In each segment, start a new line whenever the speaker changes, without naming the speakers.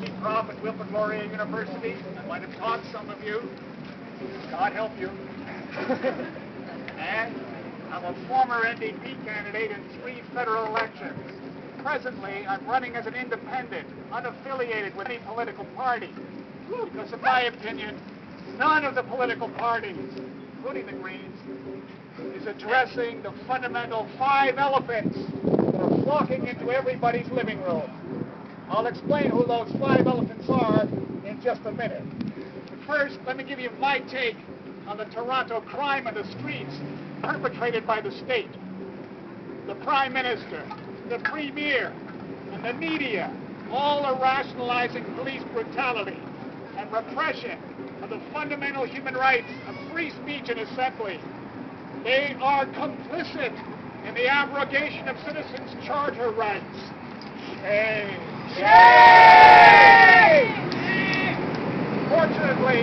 ND Prof at Wilfrid Laurier University. I might have taught some of you. God help you. And I'm a former NDP candidate in 3 federal elections. Presently, I'm running as an independent, unaffiliated with any political party. Because in my opinion, none of the political parties, including the Greens, is addressing the fundamental 5 elephants that are flocking into everybody's living room. I'll explain who those 5 elephants are in just a minute. But first, let me give you my take on the Toronto crime in the streets perpetrated by the state. The Prime Minister, the Premier, and the media all are rationalizing police brutality and repression of the fundamental human rights of free speech and assembly. They are complicit in the abrogation of citizens' charter rights. Shame! Shame! Fortunately,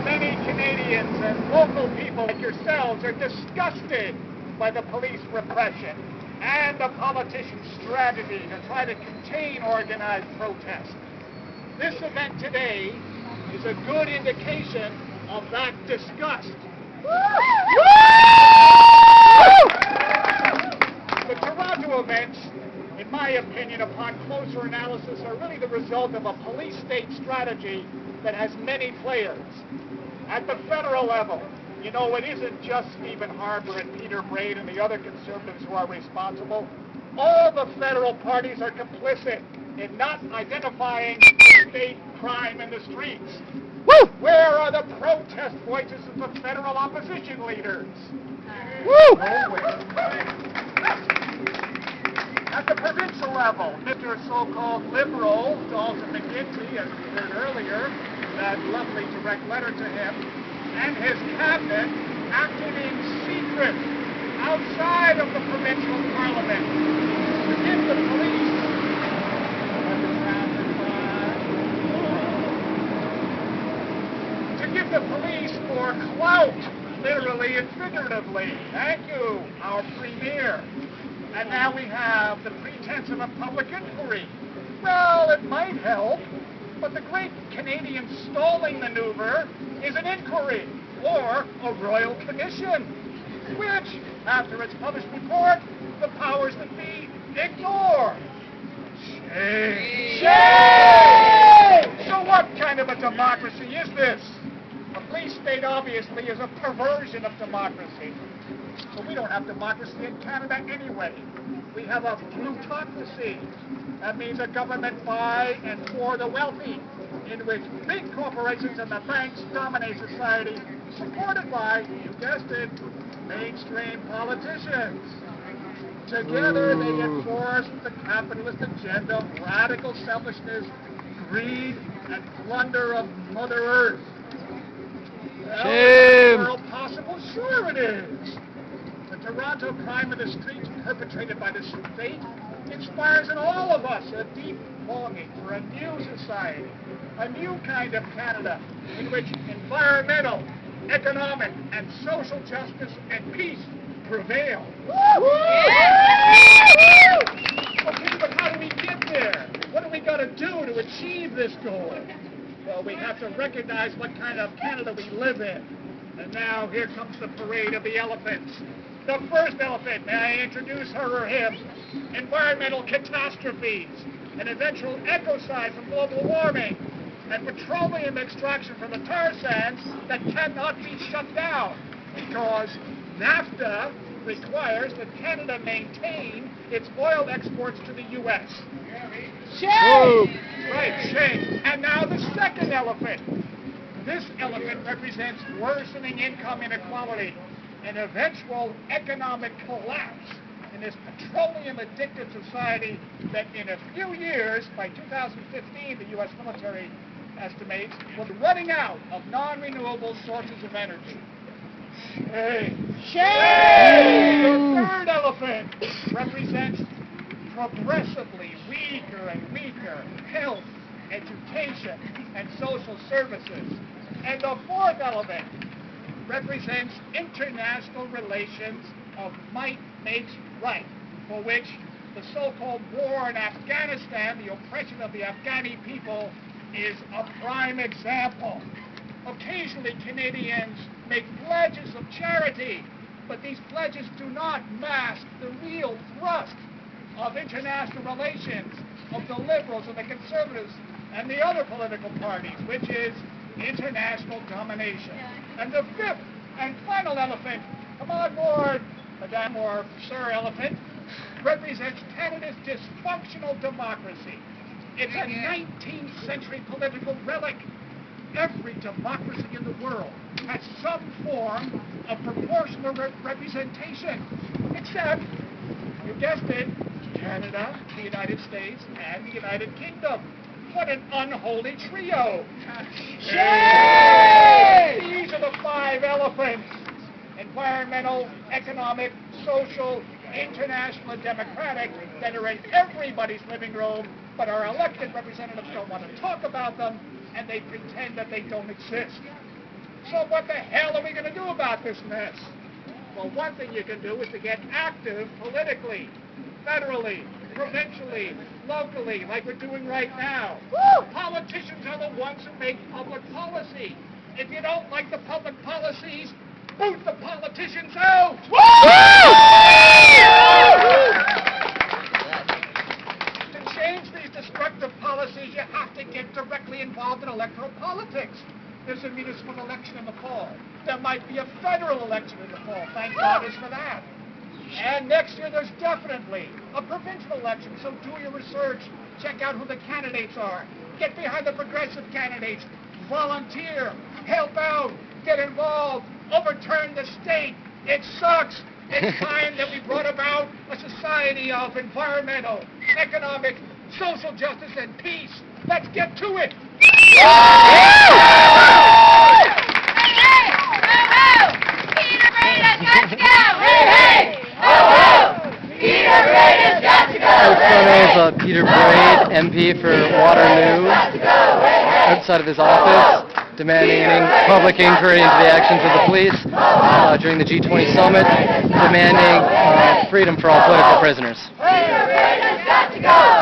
many Canadians and local people like yourselves are disgusted by the police repression and the politicians' strategy to try to contain organized protest. This event today is a good indication of that disgust. The Toronto events, in my opinion, upon closer analysis, are really the result of a police-state strategy that has many players. At the federal level, you know, it isn't just Stephen Harper and Peter Braid and the other conservatives who are responsible. All the federal parties are complicit in not identifying state crime in the streets. Woo! Where are the protest voices of the federal opposition leaders? Woo! At the provincial level, Mr. so-called liberal Dalton McGuinty, as we heard earlier, that lovely direct letter to him, and his cabinet acted in secret outside of the provincial parliament to give the police more clout, literally and figuratively. Thank you, our premier. And now we have the pretense of a public inquiry. Well, it might help, but the great Canadian stalling maneuver is an inquiry or a royal commission, which, after its published report, the powers that be ignore. Shame! Shame! So what kind of a democracy is this? A police state, obviously, is a perversion of democracy. So we don't have democracy in Canada anyway. We have a plutocracy. That means a government by and for the wealthy, in which big corporations and the banks dominate society, supported by, you guessed it, mainstream politicians. Together they enforce the capitalist agenda of radical selfishness, greed, and plunder of Mother Earth. Well, is the world possible? Sure it is. The Toronto crime in the streets perpetrated by the state inspires in all of us a deep longing for a new society, a new kind of Canada in which environmental, economic, and social justice and peace prevail. Okay, but how do we get there? What do we got to do to achieve this goal? Well, we have to recognize what kind of Canada we live in. And now here comes the parade of the elephants. The first elephant, may I introduce her or him? Environmental catastrophes, an eventual ecocide from global warming, and petroleum extraction from the tar sands that cannot be shut down because NAFTA requires that Canada maintain its oil exports to the U.S. Shame! Right, shame. And now the second elephant. This elephant represents worsening income inequality, an eventual economic collapse in this petroleum-addicted society that in a few years, by 2015, the U.S. military estimates, will be running out of non-renewable sources of energy. Shame! Shame! The third elephant represents progressively weaker and weaker health, education, and social services. And the fourth element represents international relations of might makes right, for which The so-called war in Afghanistan, the oppression of the Afghani people, is a prime example. Occasionally, Canadians make pledges of charity, but these pledges do not mask the real thrust of international relations, of the Liberals and the Conservatives and the other political parties, which is international domination. And the fifth and final elephant, come on board, Madame or Sir Elephant, represents Canada's dysfunctional democracy. It's a 19th century political relic. Every democracy in the world has some form of proportional representation, except, you guessed it, Canada, the United States, and the United Kingdom. What an unholy trio! Yay! These are the five elephants: environmental, economic, social, international, and democratic, that are in everybody's living room, but our elected representatives don't want to talk about them, and they pretend that they don't exist. So what the hell are we going to do about this mess? Well, one thing you can do is to get active politically, federally, provincially, locally, like we're doing right now. Woo! Politicians are the ones who make public policy. If you don't like the public policies, boot the politicians out! To change these destructive policies, you have to get directly involved in electoral politics. There's a municipal election in the fall. There might be a federal election in the fall. Thank God for that. And next year there's definitely a provincial election, so do your research. Check out who the candidates are. Get behind the progressive candidates. Volunteer. Help out. Get involved. Overturn the state. It sucks. It's time that we brought about a society of environmental, economic, social justice, and peace. Let's get to it.
My name is Peter Braid, MP for Waterloo, outside of his office, demanding public inquiry into the actions of the police during the G20 summit, demanding freedom for all political prisoners.
Peter Braid has got to go!